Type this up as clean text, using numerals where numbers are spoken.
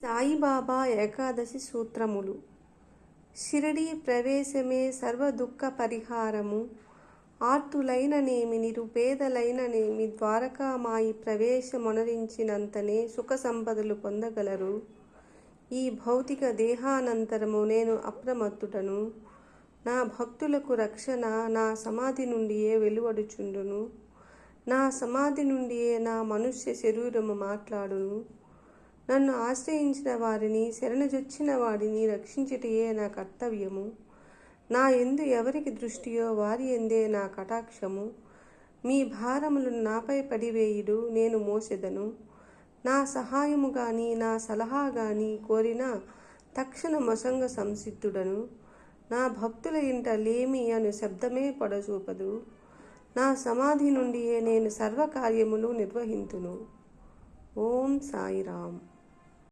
సాయిబాబా ఏకాదశి సూత్రములు. షిరిడీ ప్రవేశమే సర్వదుఃఖ పరిహారము. ఆర్తులైననేమి నిరుపేదలైననేమి ద్వారకామాయి ప్రవేశమొనరించినంతనే సుఖ సంపదలు పొందగలరు. ఈ భౌతిక దేహానంతరము నేను అప్రమత్తుడను. నా భక్తులకు రక్షణ నా సమాధి నుండియే వెలువడుచుండును. నా సమాధి నుండియే నా మనుష్య శరీరము మాట్లాడును. నన్ను ఆశ్రయించిన వారిని, శరణుజొచ్చిన వాడిని రక్షించుటయే నా కర్తవ్యము. నా యందు ఎవరికి దృష్టియో వారి యందే నా కటాక్షము. మీ భారములను నాపై పడివేయుడు, నేను మోసెదను. నా సహాయము గాని నా సలహా గాని కోరినా తక్షణ మొసంగ సంసిద్ధుడను. నా భక్తుల ఇంట లేమి అను శబ్దమే పొడచూపదు. నా సమాధి నుండియే నేను సర్వకార్యములు నిర్వహింతును. ఓం సాయిరామ్.